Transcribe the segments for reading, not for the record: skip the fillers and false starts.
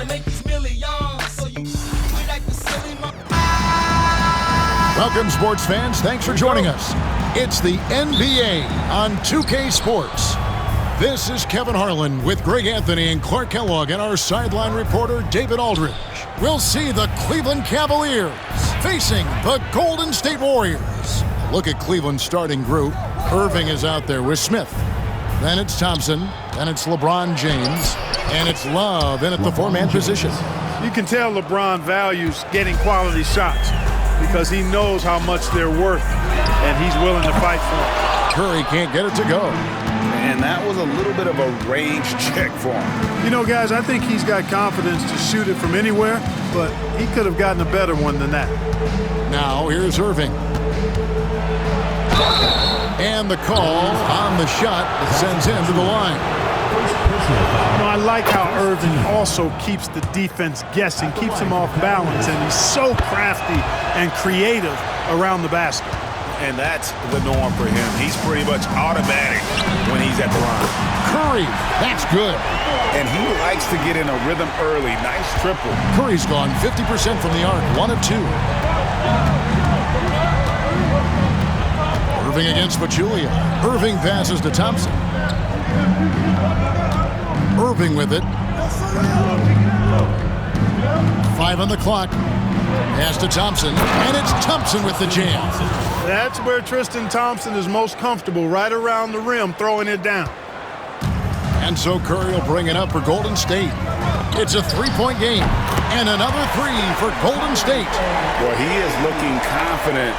to make these millions, so you quit acting silly, Welcome, sports fans. Thanks for joining us. It's the NBA on 2K Sports. This is Kevin Harlan with Greg Anthony and Clark Kellogg and our sideline reporter, David Aldridge. We'll see the Cleveland Cavaliers facing the Golden State Warriors. Look at Cleveland's starting group. Irving is out there with Smith. Then it's Thompson. Then it's LeBron James. And it's Love in at the four-man position. You can tell LeBron values getting quality shots because he knows how much they're worth, and he's willing to fight for them. Curry can't get it to go. And that was a little bit of a range check for him. You know, guys, I think he's got confidence to shoot it from anywhere, but he could have gotten a better one than that. Now here's Irving. And the call on the shot that sends him to the line. You know, I like how Irving also keeps the defense guessing, keeps them off balance, and he's so crafty and creative around the basket. And that's the norm for him. He's pretty much automatic when he's at the line. Curry, that's good. And he likes to get in a rhythm early. Nice triple. Curry's gone 50% from the arc, 1 of 2. Irving against Pachulia. Irving passes to Thompson. Irving with it. 5 on the clock. Pass to Thompson, and it's Thompson with the jam. That's where Tristan Thompson is most comfortable, right around the rim, throwing it down. And so Curry will bring it up for Golden State. It's a three-point game, and another 3 for Golden State. Well, he is looking confident.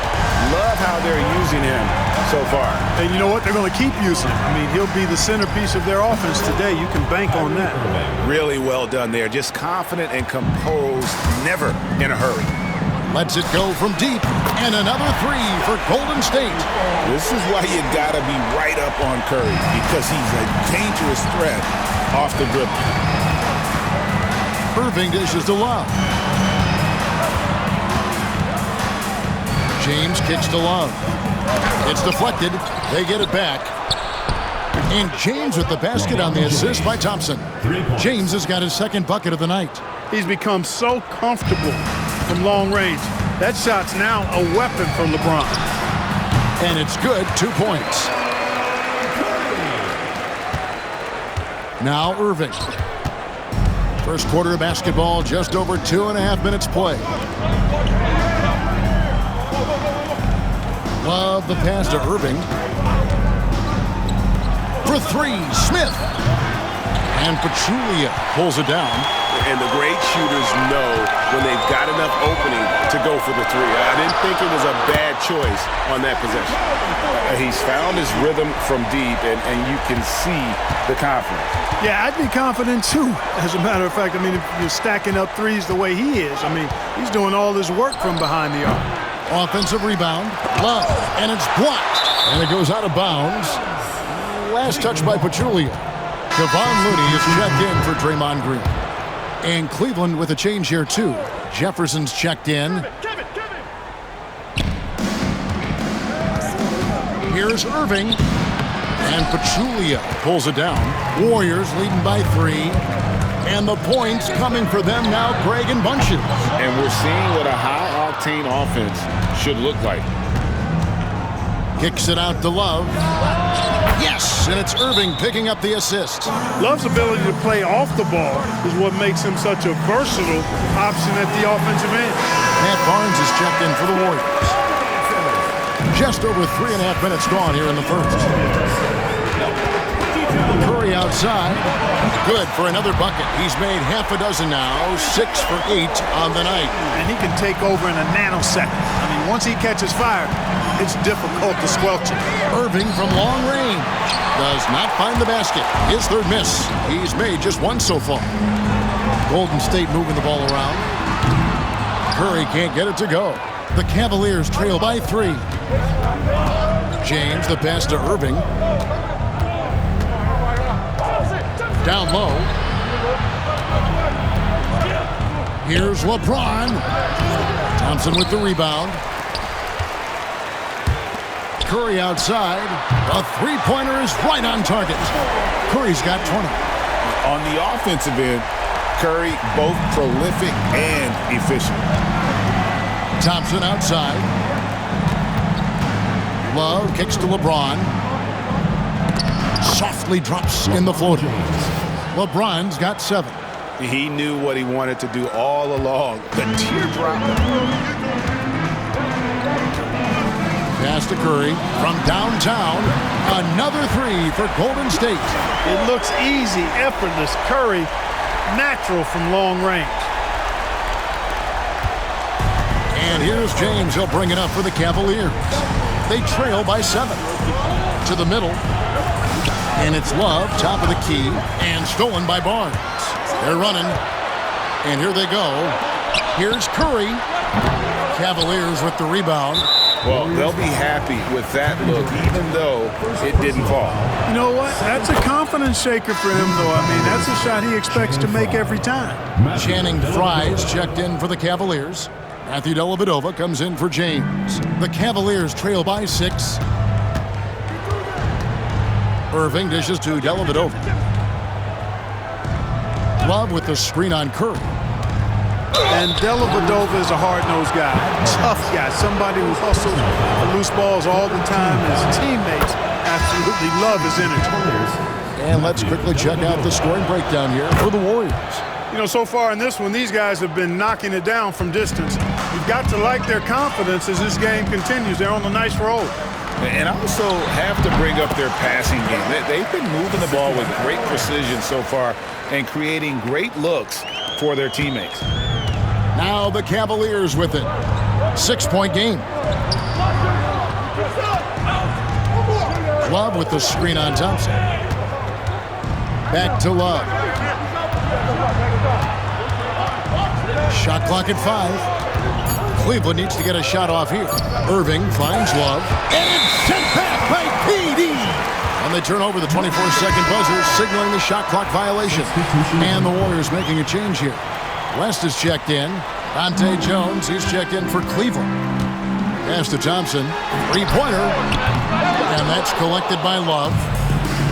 Love how they're using him so far. And you know what? They're going to keep using him. I mean, he'll be the centerpiece of their offense today. You can bank on that. Really well done there. Just confident and composed, never in a hurry. Lets it go from deep, and another 3 for Golden State. This is why you got to be right up on Curry, because he's a dangerous threat off the dribble. Irving dishes to Love. James kicks to Love. It's deflected. They get it back. And James with the basket on the assist by Thompson. James has got his second bucket of the night. He's become so comfortable from long range. That shot's now a weapon for LeBron. And it's good, 2 points. Now Irving. First quarter of basketball, just over 2.5 minutes play. Love the pass to Irving. For 3, Smith. And Pachulia pulls it down. And the great shooters know when they've got enough opening to go for the 3. I didn't think it was a bad choice on that possession. He's found his rhythm from deep, and you can see the confidence. Yeah, I'd be confident too, as a matter of fact. I mean, if you're stacking up threes the way he is, I mean, he's doing all this work from behind the arc. Offensive rebound. Love, and it's blocked. And it goes out of bounds. Last touch by Pachulia. Kevon Looney is checked in for Draymond Green. And Cleveland with a change here, too. Jefferson's checked in. Here's Irving. And Pachulia pulls it down. Warriors leading by 3. And the points coming for them now, Greg and Bunches. And we're seeing what a high-octane offense should look like. Kicks it out to Love. Yes, and it's Irving picking up the assist. Love's ability to play off the ball is what makes him such a versatile option at the offensive end. Matt Barnes is checked in for the Warriors. Just over 3.5 minutes gone here in the first. Curry outside. Good for another bucket. He's made half a dozen now, 6 for 8 on the night. And he can take over in a nanosecond. I mean, once he catches fire, it's difficult to squelch it. Irving from long range does not find the basket. His third miss. He's made just 1 so far. Golden State moving the ball around. Curry can't get it to go. The Cavaliers trail by 3. James, the pass to Irving. Down low. Here's LeBron. Thompson with the rebound. Curry outside. A three-pointer is right on target. Curry's got 20. On the offensive end, Curry, both prolific and efficient. Thompson outside. Love kicks to LeBron. Softly drops in the floater. LeBron's got 7. He knew what he wanted to do all along. The teardrop. Pass to Curry from downtown. Another 3 for Golden State. It looks easy, effortless. Curry, natural from long range. And here's James. He'll bring it up for the Cavaliers. They trail by 7. To the middle. And it's Love, top of the key, and stolen by Barnes. They're running. And here they go. Here's Curry. Cavaliers with the rebound. Well, they'll be happy with that look, even though it didn't fall. You know what? That's a confidence shaker for him, though. I mean, that's a shot he expects to make every time. Channing Frye's checked in for the Cavaliers. Matthew Dellavedova comes in for James. The Cavaliers trail by 6. Irving dishes to Dellavedova. Love with the screen on Curry. And Dellavedova is a hard-nosed guy, tough guy, somebody who hustles for loose balls all the time. His teammates absolutely love his energy. And let's quickly check out the scoring breakdown here for the Warriors. You know, so far in this one, these guys have been knocking it down from distance. You've got to like their confidence as this game continues. They're on a nice roll. And I also have to bring up their passing game. They've been moving the ball with great precision so far and creating great looks for their teammates. Now the Cavaliers with it. 6-point game. Love with the screen on Thompson. Back to Love. Shot clock at 5. Cleveland needs to get a shot off here. Irving finds Love. And it's sent back by PD. And they turn over the 24-second buzzer, signaling the shot clock violation. And the Warriors making a change here. West is checked in. Dante Jones, he's checked in for Cleveland. Pass to Thompson. 3-pointer. And that's collected by Love.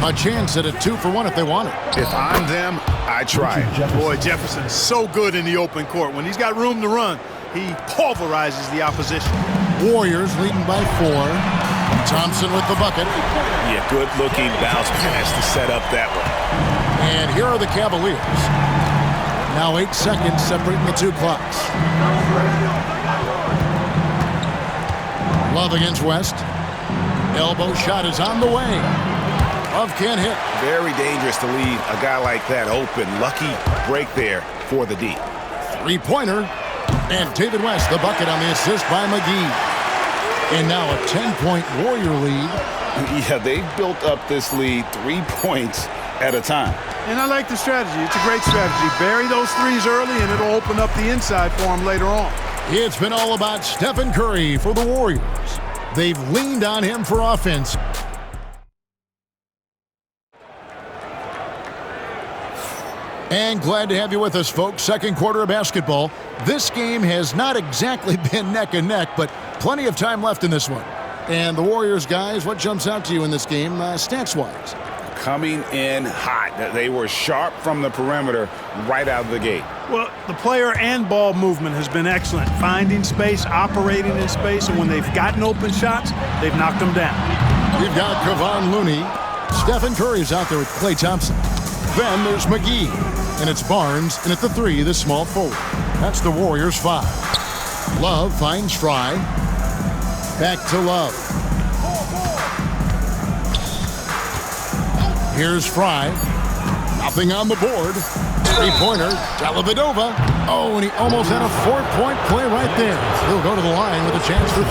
A chance at a 2-for-1 if they want it. If I'm them, I try it. Boy, Jefferson's so good in the open court. When he's got room to run, he pulverizes the opposition. Warriors leading by 4. Thompson with the bucket. Yeah, good-looking bounce pass to set up that one. And here are the Cavaliers. Now 8 seconds separating the 2 clocks. Love against West. Elbow shot is on the way. Love can't hit. Very dangerous to leave a guy like that open. Lucky break there for the D. 3-pointer. And David West, the bucket on the assist by McGee. And now a 10-point Warrior lead. Yeah, they've built up this lead 3 points at a time. And I like the strategy. It's a great strategy. Bury those threes early, and it'll open up the inside for them later on. It's been all about Stephen Curry for the Warriors. They've leaned on him for offense. And glad to have you with us, folks. Second quarter of basketball. This game has not exactly been neck and neck, but plenty of time left in this one. And the Warriors, guys, what jumps out to you in this game, stats-wise? Coming in hot. They were sharp from the perimeter right out of the gate. Well, the player and ball movement has been excellent. Finding space, operating in space, and when they've gotten open shots, they've knocked them down. We've got Kevon Looney. Stephen Curry's out there with Klay Thompson. Then there's McGee. And it's Barnes, and at the 3, the small forward. That's the Warriors' 5. Love finds Fry. Back to Love. Here's Fry. Nothing on the board. 3-pointer. Dellavedova. Oh, and he almost had a 4-point play right there. He'll go to the line with a chance for 3.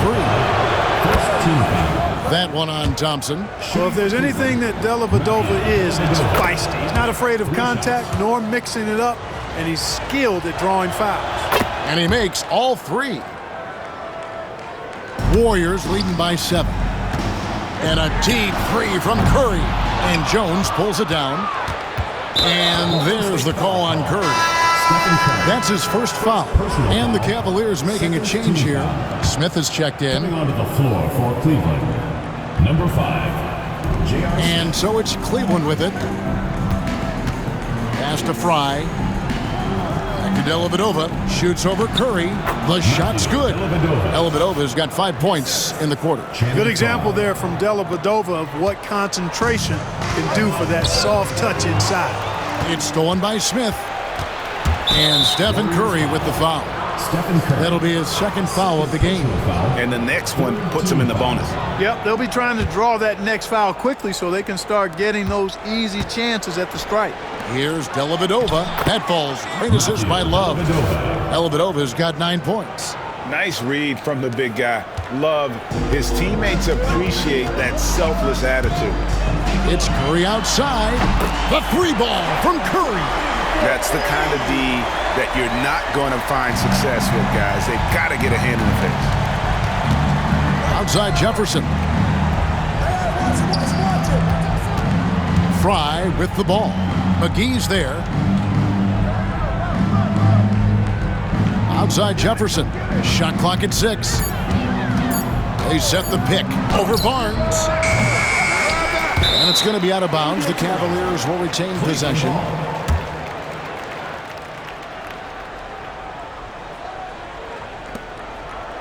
That one on Thompson. So if there's anything that Dellavedova is, it's feisty. He's not afraid of contact nor mixing it up, and he's skilled at drawing fouls. And he makes all 3. Warriors leading by 7. And a deep 3 from Curry. And Jones pulls it down. And there's the call on Curry. That's his first foul. And the Cavaliers making a change here. Smith is checked in. Coming onto the floor for Cleveland, number 5, And so it's Cleveland with it. Pass to Fry. Dellavedova shoots over Curry. The shot's good. Dellavedova's got 5 points in the quarter. Good example there from Dellavedova of what concentration can do for that soft touch inside. It's stolen by Smith. And Stephen Curry with the foul. That'll be his second foul of the game. And the next one puts him in the bonus. Yep, they'll be trying to draw that next foul quickly so they can start getting those easy chances at the strike. Here's Dellavedova. That falls. Great assist by Love. Dellavedova's got 9 points. Nice read from the big guy. Love. His teammates appreciate that selfless attitude. It's Curry outside. The 3-ball from Curry. That's the kind of D that you're not going to find success with, guys. They've got to get a hand in the face. Outside Jefferson. Fry with the ball. McGee's there. Outside Jefferson. Shot clock at 6. They set the pick over Barnes. And it's going to be out of bounds. The Cavaliers will retain possession.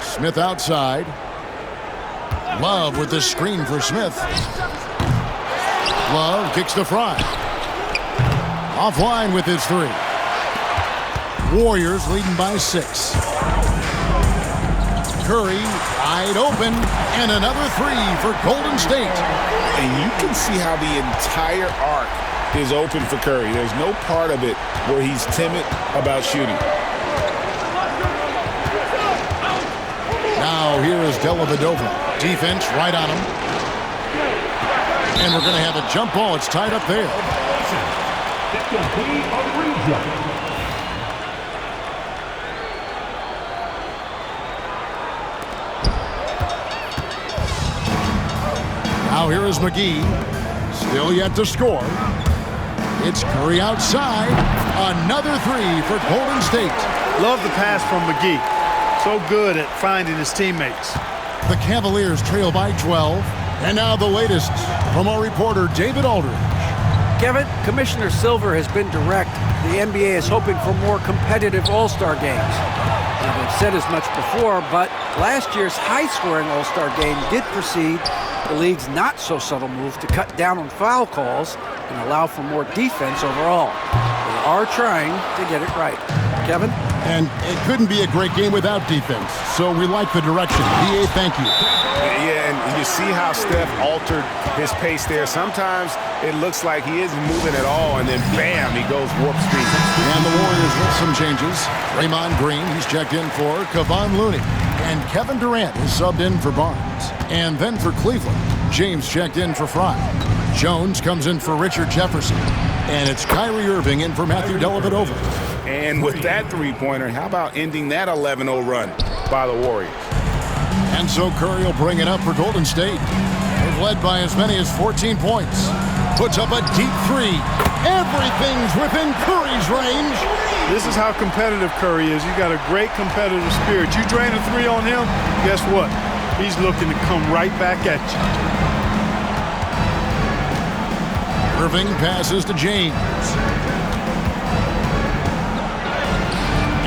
Smith outside. Love with the screen for Smith. Love kicks to Fry. Offline with his 3. Warriors leading by 6. Curry wide open, and another 3 for Golden State. And you can see how the entire arc is open for Curry. There's no part of it where he's timid about shooting. Now here is Dellavedova. Defense right on him. And we're going to have a jump ball. It's tied up there. Now here is McGee. Still yet to score. It's Curry outside. Another 3 for Golden State. Love the pass from McGee. So good at finding his teammates. The Cavaliers trail by 12. And now the latest from our reporter, David Aldridge. Kevin, Commissioner Silver has been direct. The NBA is hoping for more competitive All-Star games. Now, they've said as much before, but last year's high-scoring All-Star game did precede the league's not-so-subtle move to cut down on foul calls and allow for more defense overall. They are trying to get it right. Kevin? And it couldn't be a great game without defense, so we like the direction. BA, thank you. Yeah, and you see how Steph altered his pace there. Sometimes it looks like he isn't moving at all, and then bam, he goes warp speed. And the Warriors with some changes. Draymond Green, he's checked in for Kevon Looney. And Kevin Durant is subbed in for Barnes. And then for Cleveland, James checked in for Fry. Jones comes in for Richard Jefferson. And it's Kyrie Irving in for Matthew Dellavedova. And with that three-pointer, how about ending that 11-0 run by the Warriors? And so Curry will bring it up for Golden State. They've led by as many as 14 points. Puts up a deep 3. Everything's within Curry's range. This is how competitive Curry is. You got a great competitive spirit. You drain a 3 on him, guess what? He's looking to come right back at you. Irving passes to James.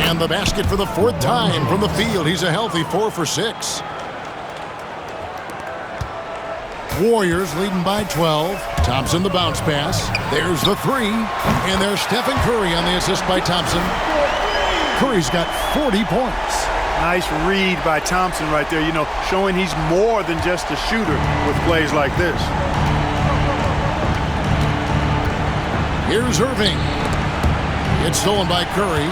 And the basket for the 4th time from the field. He's a healthy 4 for 6. Warriors leading by 12. Thompson the bounce pass. There's the 3. And there's Stephen Curry on the assist by Thompson. Curry's got 40 points. Nice read by Thompson right there, you know, showing he's more than just a shooter with plays like this. Here's Irving. It's stolen by Curry.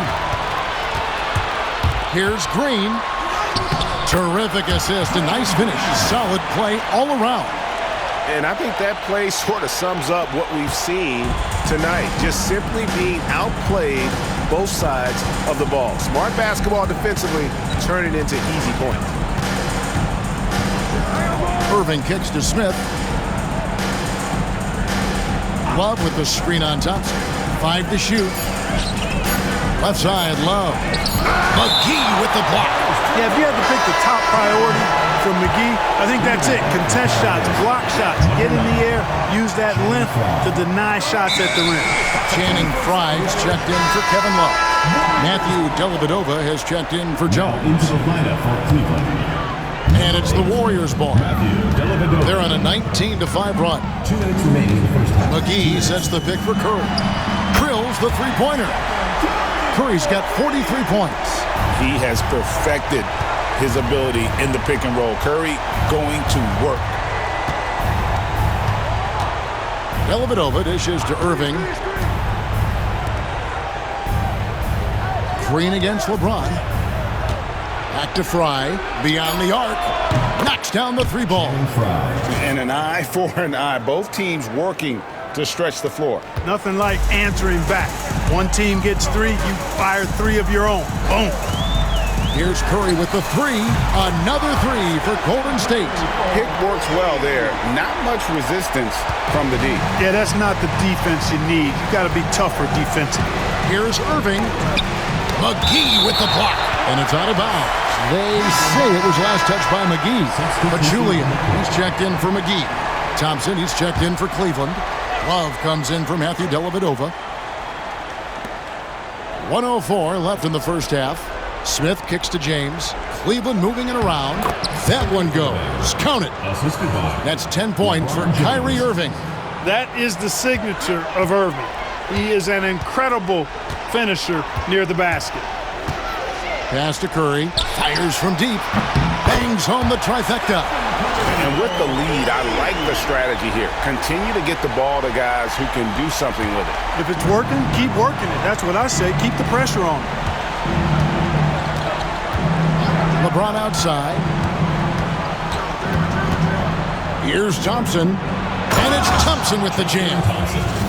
Here's Green. Terrific assist, a nice finish. Solid play all around. And I think that play sort of sums up what we've seen tonight. Just simply being outplayed both sides of the ball. Smart basketball defensively, turning into easy points. Irving kicks to Smith. Love with the screen on Thompson. 5 to shoot. Left side, Love. McGee with the block. Yeah, if you had to pick the top priority for McGee, I think that's it. Contest shots, block shots, get in the air, use that length to deny shots at the rim. Channing Fries checked in for Kevin Love. Matthew Dellavedova has checked in for Jones. Into the lineup for Cleveland. And it's the Warriors' ball. Matthew Dellavedova. They're on a 19-5 run. 2 minutes remaining in the first half. McGee sets the pick for Curry. Drills the three-pointer. Curry's got 43 points. He has perfected his ability in the pick and roll. Curry going to work. Dellavedova dishes to Irving. Green against LeBron. Back to Fry. Beyond the arc. Knocks down the three ball. And an eye for an eye. Both teams working to stretch the floor. Nothing like answering back. One team gets 3, you fire 3 of your own. Boom. Here's Curry with the 3. Another 3 for Golden State. Pick works well there. Not much resistance from the D. Yeah, that's not the defense you need. You got to be tougher defensively. Here's Irving. McGee with the block. And it's out of bounds. They say it was last touched by McGee. But Julian, he's checked in for McGee. Thompson, he's checked in for Cleveland. Love comes in for Matthew Dellavedova. 1:04 left in the first half. Smith kicks to James. Cleveland moving it around. That one goes. Count it. That's 10 points for Kyrie Irving. That is the signature of Irving. He is an incredible finisher near the basket. Pass to Curry. Fires from deep. Bangs home the trifecta. And with the lead, I like the strategy here. Continue to get the ball to guys who can do something with it. If it's working, keep working it. That's what I say. Keep the pressure on. LeBron outside. Here's Thompson. And it's Thompson with the jam.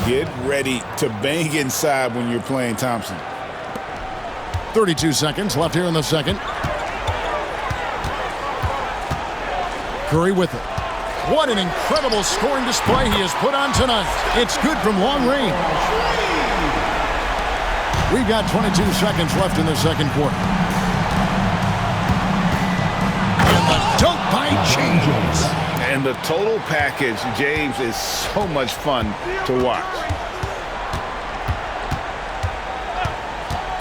Get ready to bang inside when you're playing Thompson. 32 seconds left here in the second. Curry with it. What an incredible scoring display he has put on tonight. It's good from long range. We've got 22 seconds left in the second quarter. And the dunk by James. And the total package, James, is so much fun to watch.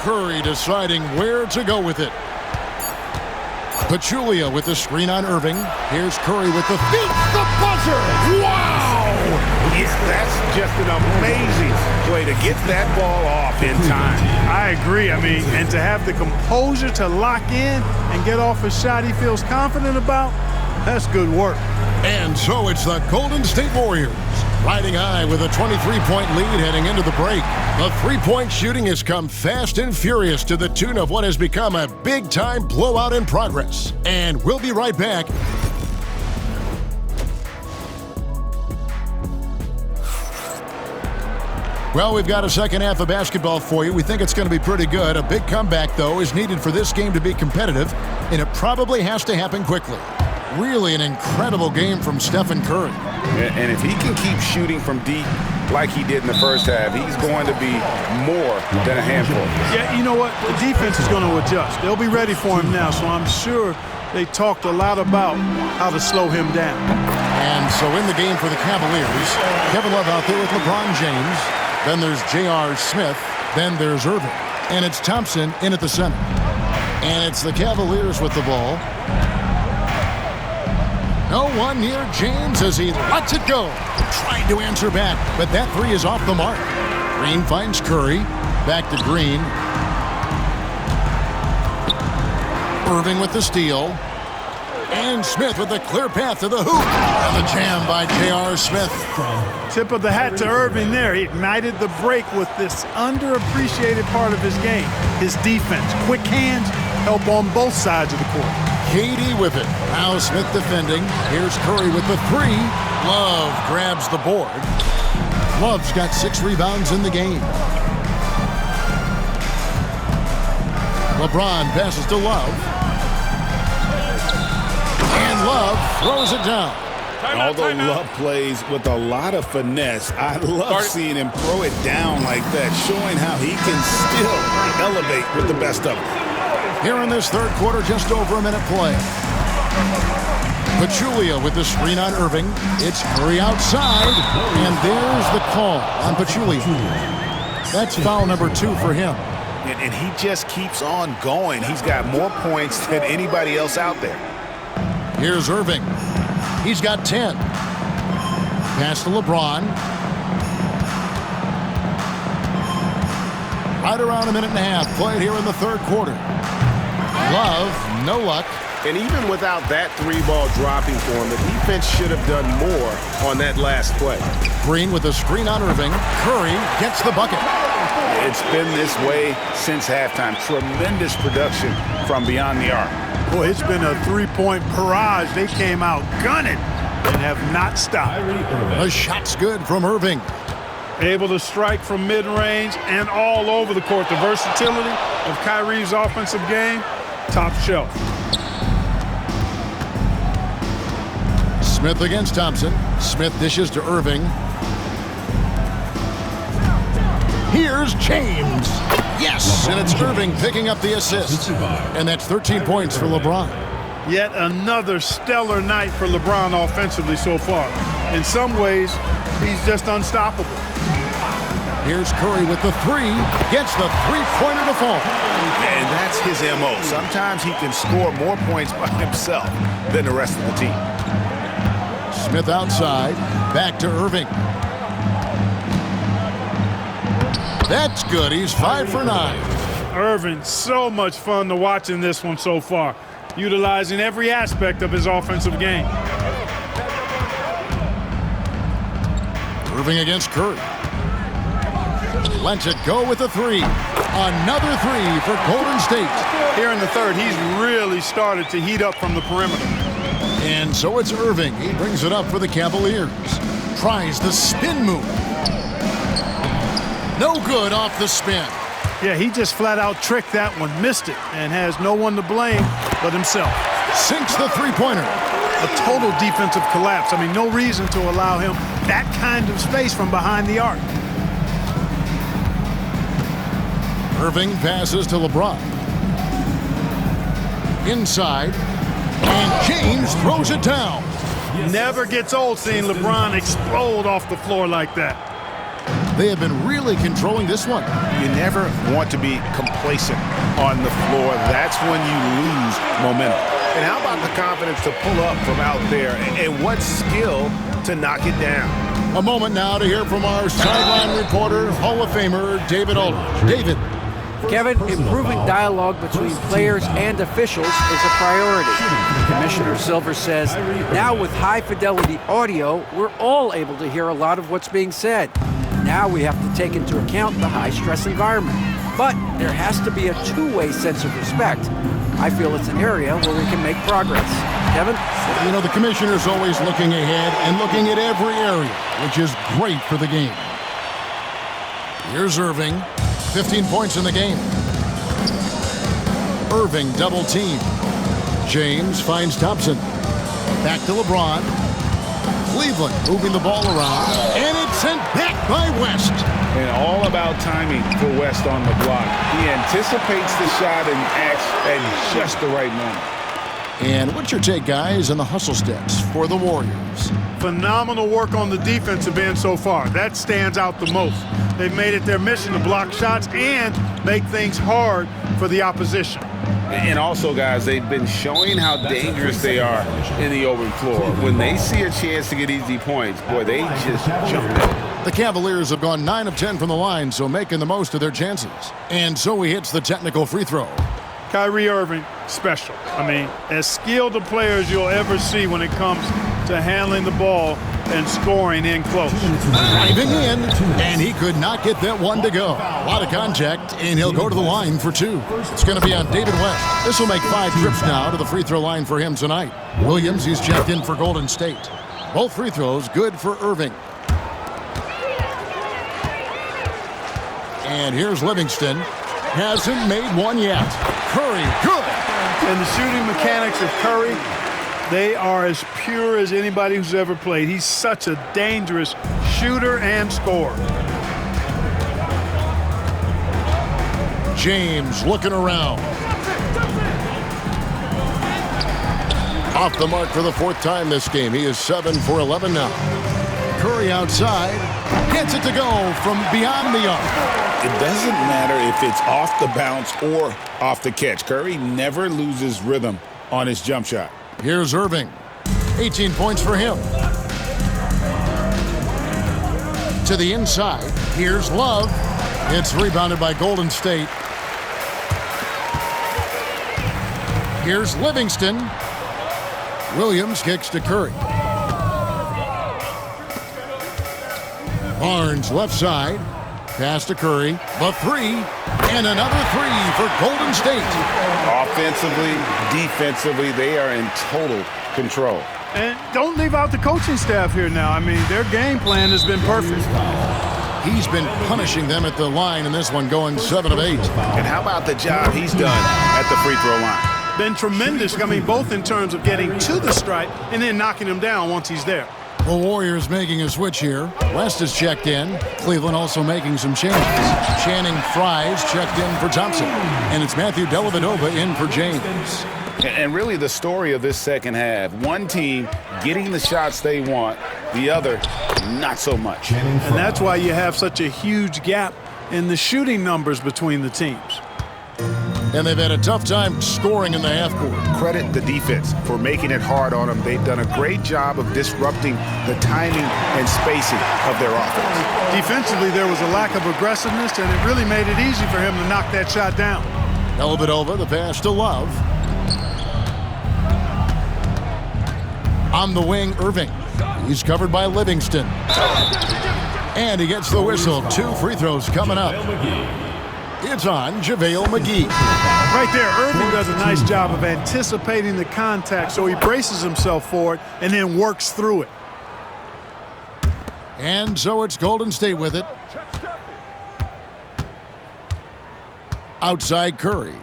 Curry deciding where to go with it. Pachulia with the screen on Irving. Here's Curry with the feet. The buzzer! Wow! Yeah, that's just an amazing way to get that ball off in time. I agree. I mean, and to have the composure to lock in and get off a shot he feels confident about, that's good work. And so it's the Golden State Warriors riding high with a 23-point lead heading into the break. The three-point shooting has come fast and furious to the tune of what has become a big-time blowout in progress. And we'll be right back. Well, we've got a second half of basketball for you. We think it's going to be pretty good. A big comeback, though, is needed for this game to be competitive, and it probably has to happen quickly. Really an incredible game from Stephen Curry. And if he can keep shooting from deep like he did in the first half, he's going to be more than a handful. Yeah, you know what? The defense is going to adjust. They'll be ready for him now, so I'm sure they talked a lot about how to slow him down. And so in the game for the Cavaliers, Kevin Love out there with LeBron James. Then there's J.R. Smith. Then there's Irving. And it's Thompson in at the center. And it's the Cavaliers with the ball. No one near James as he lets it go. Tried to answer back, but that three is off the mark. Green finds Curry. Back to Green. Irving with the steal. And Smith with a clear path to the hoop. And the jam by J.R. Smith. Tip of the hat to Irving there. He ignited the break with this underappreciated part of his game. His defense. Quick hands, help on both sides of the court. Katie with it. Now Smith defending. Here's Curry with the three. Love grabs the board. Love's got 6 rebounds in the game. LeBron passes to Love. And Love throws it down. Although Love plays with a lot of finesse, I love seeing him throw it down like that, showing how he can still elevate with the best of them. Here in this third quarter, just over a minute play. Pachulia with the screen on Irving. It's Curry outside, and there's the call on Pachulia. That's foul number 2 for him. and he just keeps on going. He's got more points than anybody else out there. Here's Irving. He's got 10. Pass to LeBron. Right around a minute and a half played here in the third quarter. Love, no luck. And even without that three-ball dropping for him, the defense should have done more on that last play. Green with a screen on Irving. Curry gets the bucket. It's been this way since halftime. Tremendous production from beyond the arc. Boy, it's been a three-point barrage. They came out gunning and have not stopped. The shot's good from Irving. Able to strike from mid-range and all over the court. The versatility of Kyrie's offensive game, top shelf. Smith against Thompson. Smith dishes to Irving. Here's James. Yes, and it's Irving picking up the assist. And that's 13 points for LeBron. Yet another stellar night for LeBron offensively so far. In some ways, he's just unstoppable. Here's Curry with the three. Gets the three-pointer to fall. And that's his M.O. Sometimes he can score more points by himself than the rest of the team. Smith outside. Back to Irving. That's good. He's 5 for 9. Irving, so much fun to watch in this one so far, utilizing every aspect of his offensive game. Irving against Curry. Lets it go with a three. Another three for Golden State. Here in the third, he's really started to heat up from the perimeter. And so it's Irving. He brings it up for the Cavaliers. Tries the spin move. No good off the spin. Yeah, he just flat out tricked that one, missed it, and has no one to blame but himself. Sinks the three-pointer. A total defensive collapse. I mean, no reason to allow him that kind of space from behind the arc. Irving passes to LeBron. Inside. And James throws it down. Never gets old seeing LeBron explode off the floor like that. They have been really controlling this one. You never want to be complacent on the floor. That's when you lose momentum. And how about the confidence to pull up from out there? And what skill to knock it down? A moment now to hear from our sideline reporter, Hall of Famer, David Aldridge. David. Kevin, improving dialogue between players and officials is a priority. Commissioner Silver says, now with high-fidelity audio, we're all able to hear a lot of what's being said. Now we have to take into account the high-stress environment. But there has to be a two-way sense of respect. I feel it's an area where we can make progress. Kevin? You know, the commissioner's always looking ahead and looking at every area, which is great for the game. Here's Irving. 15 points in the game. Irving double team. James finds Thompson. Back to LeBron. Cleveland moving the ball around. And it's sent back by West. And all about timing for West on the block. He anticipates the shot and acts at just the right moment. And what's your take, guys, on the hustle stats for the Warriors? Phenomenal work on the defensive end so far. That stands out the most. They've made it their mission to block shots and make things hard for the opposition. And also, guys, they've been showing how dangerous they are in the open floor. When they see a chance to get easy points, boy, they just jump in. The Cavaliers have gone 9 of 10 from the line, so making the most of their chances. And so he hits the technical free throw. Kyrie Irving, special. I mean, as skilled a player as you'll ever see when it comes to handling the ball and scoring in close. Driving in, and he could not get that one to go. A lot of contact, and he'll go to the line for 2. It's going to be on David West. This will make 5 trips now to the free throw line for him tonight. Williams, he's checked in for Golden State. Both free throws good for Irving. And here's Livingston. Hasn't made one yet. Curry, good. And the shooting mechanics of Curry, they are as pure as anybody who's ever played. He's such a dangerous shooter and scorer. James looking around. Off the mark for the 4th time this game. He is 7 for 11 now. Curry outside. gets it to go from beyond the arc. It doesn't matter if it's off the bounce or off the catch. Curry never loses rhythm on his jump shot. Here's Irving. 18 points for him. To the inside. Here's Love. It's rebounded by Golden State. Here's Livingston. Williams kicks to Curry. Barnes left side. Pass to Curry. The three. And another three for Golden State. Offensively, defensively, they are in total control. And don't leave out the coaching staff here now. I mean, their game plan has been perfect. He's been punishing them at the line in this one, going 7 of 8. And how about the job he's done at the free throw line? Been tremendous, I mean, both in terms of getting to the stripe and then knocking him down once he's there. The Warriors making a switch here. West is checked in. Cleveland also making some changes. Channing Frye's checked in for Thompson. And it's Matthew Dellavedova in for James. And really the story of this second half, one team getting the shots they want, the other not so much. And that's why you have such a huge gap in the shooting numbers between the teams. And they've had a tough time scoring in the half court. Credit the defense for making it hard on them. They've done a great job of disrupting the timing and spacing of their offense. Defensively, there was a lack of aggressiveness, and it really made it easy for him to knock that shot down. Dellavedova, the pass to Love. On the wing, Irving. He's covered by Livingston. And he gets the whistle. 2 free throws coming up. It's on JaVale McGee. Right there, Irving does a nice job of anticipating the contact, so he braces himself for it and then works through it. And so it's Golden State with it. Outside Curry.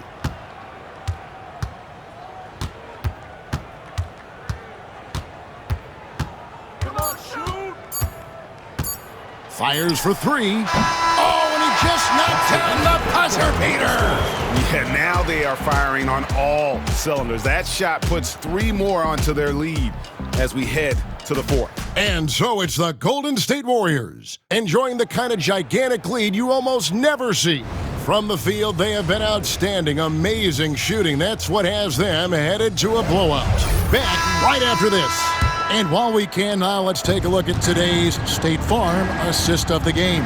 Fires for 3. Oh, and he just knocked down the buzzer beater. Yeah, now they are firing on all cylinders. That shot puts 3 more onto their lead as we head to the 4th. And so it's the Golden State Warriors, enjoying the kind of gigantic lead you almost never see. From the field, they have been outstanding, amazing shooting. That's what has them headed to a blowout. Back right after this. And while we can now, let's take a look at today's State Farm assist of the game.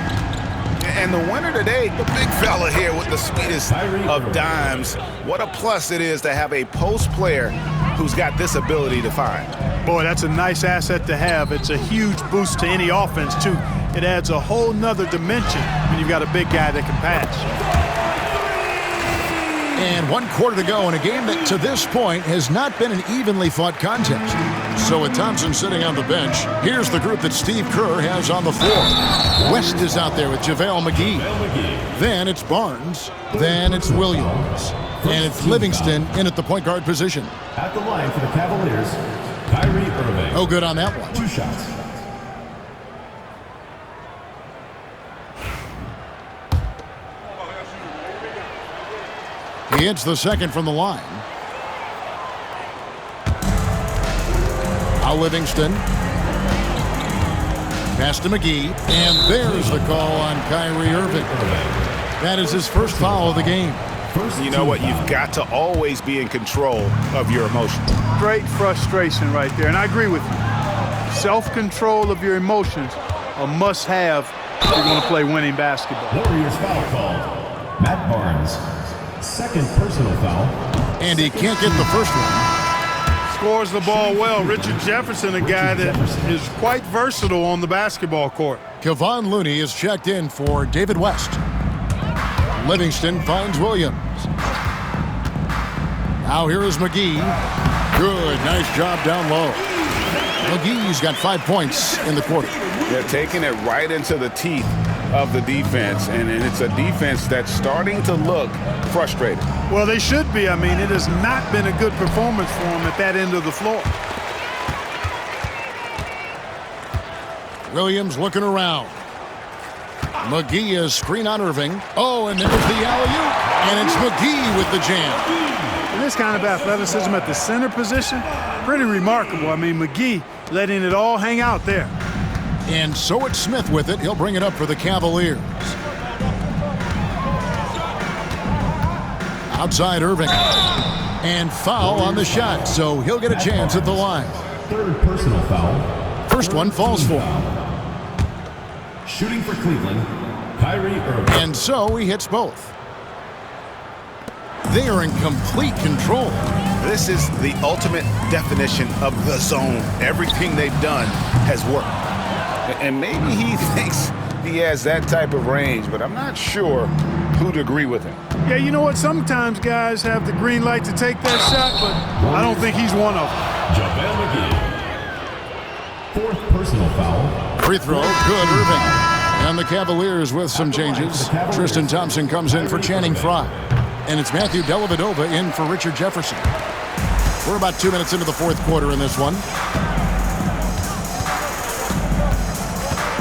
And the winner today, the big fella here with the sweetest of dimes. What a plus it is to have a post player who's got this ability to find. Boy, that's a nice asset to have. It's a huge boost to any offense, too. It adds a whole nother dimension when you've got a big guy that can pass. And 1 quarter to go in a game that, to this point, has not been an evenly fought contest. So with Thompson sitting on the bench, here's the group that Steve Kerr has on the floor. West is out there with JaVale McGee. Then it's Barnes. Then it's Williams. And it's Livingston in at the point guard position. At the line for the Cavaliers, Kyrie Irving. No good on that one. 2 shots. He hits the second from the line. Now Livingston. Pass to McGee. And there's the call on Kyrie Irving. That is his first foul of the game. You know what? You've got to always be in control of your emotions. Great frustration right there, and I agree with you. Self-control of your emotions, a must-have if you're going to play winning basketball. Warriors foul called. Matt Barnes. 2nd personal foul. And he can't get the first one. Scores the ball well. Richard Jefferson, a guy that is quite versatile on the basketball court. Kevon Looney is checked in for David West. Livingston finds Williams. Now here is McGee. Good, nice job down low. McGee's got 5 points in the quarter. They're taking it right into the teeth of the defense, and it's a defense that's starting to look frustrated. Well, they should be. I mean, it has not been a good performance for them at that end of the floor. Williams looking around. McGee is screen on Irving. Oh, and there's the alley-oop. And it's McGee with the jam. And this kind of athleticism at the center position, pretty remarkable. I mean, McGee letting it all hang out there. And so it's Smith with it. He'll bring it up for the Cavaliers. Outside Irving. And foul on the shot, so he'll get a chance at the line. Third personal foul. First one falls for him. Shooting for Cleveland, Kyrie Irving. And so he hits both. They are in complete control. This is the ultimate definition of the zone. Everything they've done has worked. And maybe he thinks he has that type of range, but I'm not sure who'd agree with him. Yeah, you know what? Sometimes guys have the green light to take that shot, but I don't think he's one of them. JaVale McGee. Fourth personal foul. Free throw, good, Irving. And the Cavaliers with some changes. Tristan Thompson comes in for Channing Frye. And it's Matthew Dellavedova in for Richard Jefferson. We're about 2 minutes into the fourth quarter in this one.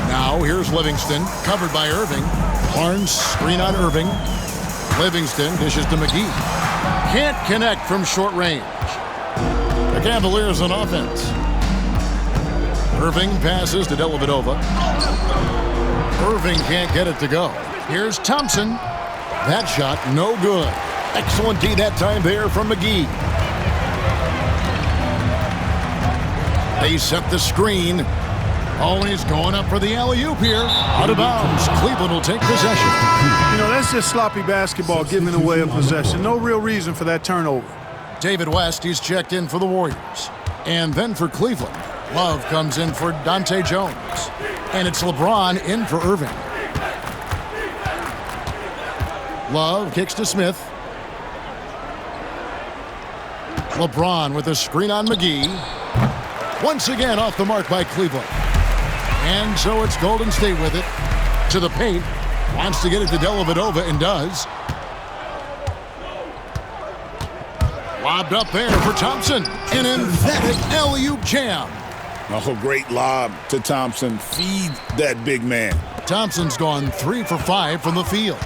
Now here's Livingston, covered by Irving. Barnes, screen on Irving. Livingston dishes to McGee. Can't connect from short range. The Cavaliers on offense. Irving passes to Dellavedova. Irving can't get it to go. Here's Thompson. That shot, no good. Excellent D that time there from McGee. They set the screen. Always going up for the alley-oop here. Out of bounds. Cleveland will take possession. You know, that's just sloppy basketball giving away a possession. No real reason for that turnover. David West, he's checked in for the Warriors. And then for Cleveland, Love comes in for Dante Jones. And it's LeBron in for Irving. Love kicks to Smith. LeBron with a screen on McGee. Once again off the mark by Cleveland. And so it's Golden State with it. To the paint. Wants to get it to Dellavedova and does. Lobbed up there for Thompson. An emphatic alley-oop jam. Oh, great lob to Thompson. Feed that big man. Thompson's gone 3 for 5 from the field.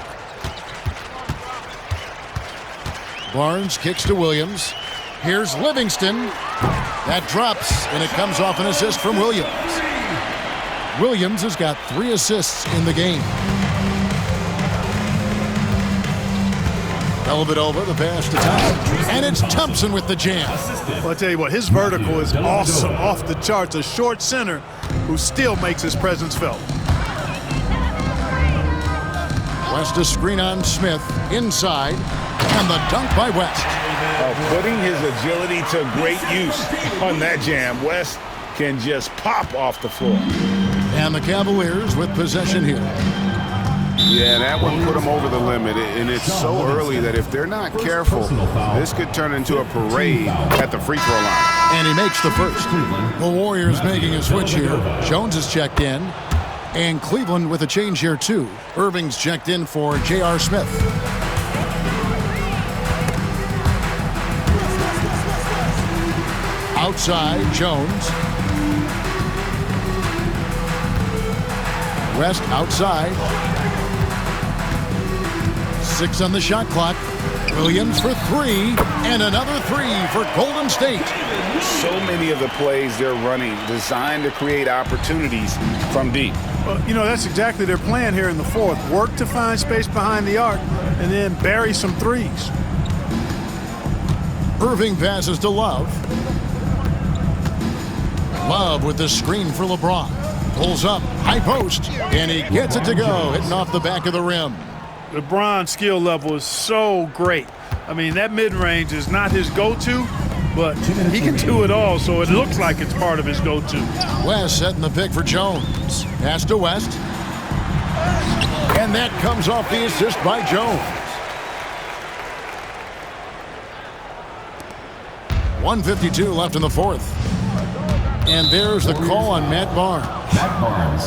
Barnes kicks to Williams. Here's Livingston. That drops, and it comes off an assist from Williams. Williams has got 3 assists in the game. Dellavedova, the pass to Thompson. And it's Thompson with the jam. Well, I'll tell you what, his vertical is awesome, off the charts. A short center who still makes his presence felt. West a screen on Smith. Inside. And the dunk by West. Putting his agility to great use on that jam. West can just pop off the floor. And the Cavaliers with possession here. Yeah, that one put them over the limit, and it's so early that if they're not careful, this could turn into a parade at the free throw line. And he makes the first. The Warriors making a switch here. Jones is checked in. And Cleveland with a change here too. Irving's checked in for J.R. Smith. Outside, Jones. West outside. 6 on the shot clock. Williams for 3, and another 3 for Golden State. So many of the plays they're running designed to create opportunities from deep. Well, you know, that's exactly their plan here in the fourth. Work to find space behind the arc and then bury some threes. Irving passes to Love. Love with the screen for LeBron. Pulls up, high post, and he gets it to go, hitting off the back of the rim. LeBron's skill level is so great. I mean, that mid-range is not his go-to, but he can do it all, so it looks like it's part of his go-to. West setting the pick for Jones. Pass to West. And that comes off the assist by Jones. 1:52 left in the fourth. And there's the call on Matt Barnes.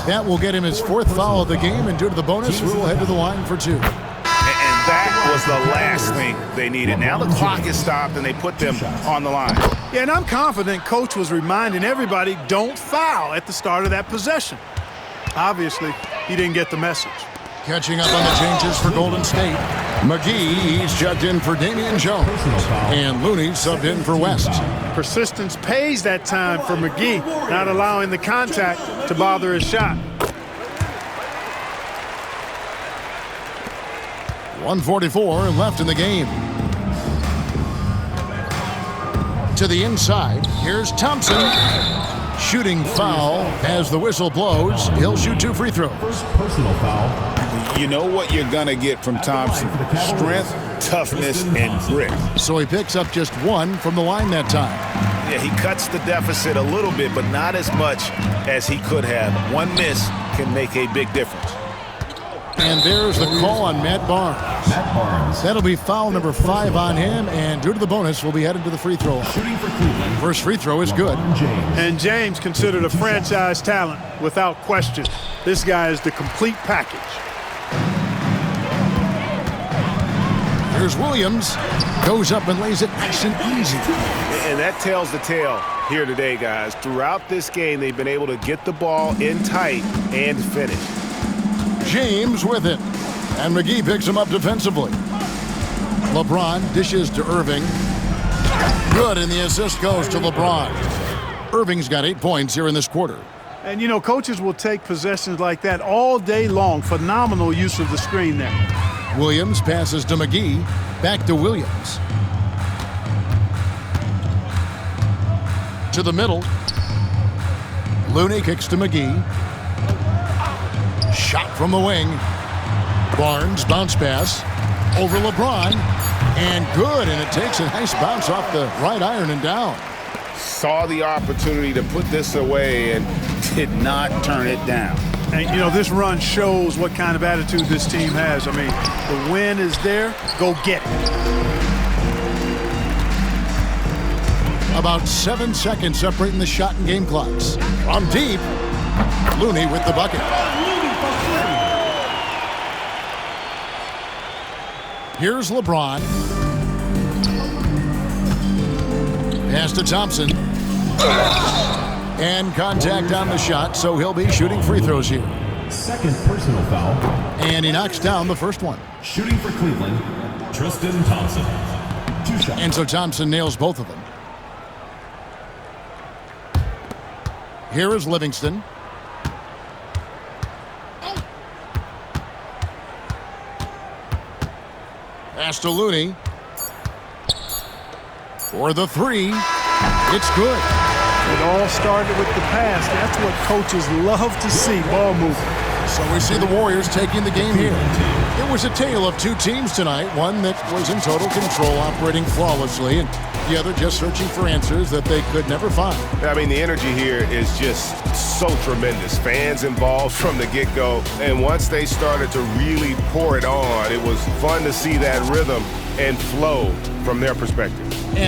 That will get him his 4th foul of the game, and due to the bonus, we will head to the line for 2. And that was the last thing they needed. Now the clock is stopped, and they put them on the line. Yeah, and I'm confident Coach was reminding everybody, don't foul at the start of that possession. Obviously, he didn't get the message. Catching up on the changes for Golden State. McGee, he's checked in for Damian Jones. And Looney subbed in for West. Persistence pays that time for McGee, not allowing the contact to bother his shot. 1:44 left in the game. To the inside, here's Thompson. Shooting foul as the whistle blows. He'll shoot 2 free throws. First personal foul. You know what you're going to get from Thompson. Strength, toughness, and grit. So he picks up just 1 from the line that time. Yeah, he cuts the deficit a little bit, but not as much as he could have. One miss can make a big difference. And there's the call on Matt Barnes. Matt Barnes. That'll be foul number 5 on him, and due to the bonus, we'll be headed to the free throw. Shooting for Cleveland. First free throw is good. James. And James considered a franchise talent without question. This guy is the complete package. Here's Williams. Goes up and lays it nice and easy. And that tells the tale here today, guys. Throughout this game, they've been able to get the ball in tight and finish. James with it. And McGee picks him up defensively. LeBron dishes to Irving. Good, and the assist goes to LeBron. Irving's got 8 points here in this quarter. And, you know, coaches will take possessions like that all day long. Phenomenal use of the screen there. Williams passes to McGee. Back to Williams. To the middle. Looney kicks to McGee. Shot from the wing. Barnes bounce pass over LeBron. And good, and it takes a nice bounce off the right iron and down. Saw the opportunity to put this away and did not turn it down. And, you know, this run shows what kind of attitude this team has. I mean, the win is there. Go get it. About 7 seconds separating the shot and game clocks. From deep, Looney with the bucket. Here's LeBron. Pass to Thompson. And contact on the shot, so he'll be shooting free throws here. Second personal foul. And he knocks down the first one. Shooting for Cleveland, Tristan Thompson. 2 shots. And so Thompson nails both of them. Here is Livingston. Pass to Looney. For the 3. It's good. It all started with the pass. That's what coaches love to see, ball movement. So we see the Warriors taking the game here. It was a tale of 2 teams tonight. One that was in total control, operating flawlessly, and the other just searching for answers that they could never find. I mean, the energy here is just so tremendous. Fans involved from the get-go, and once they started to really pour it on, it was fun to see that rhythm and flow from their perspective. And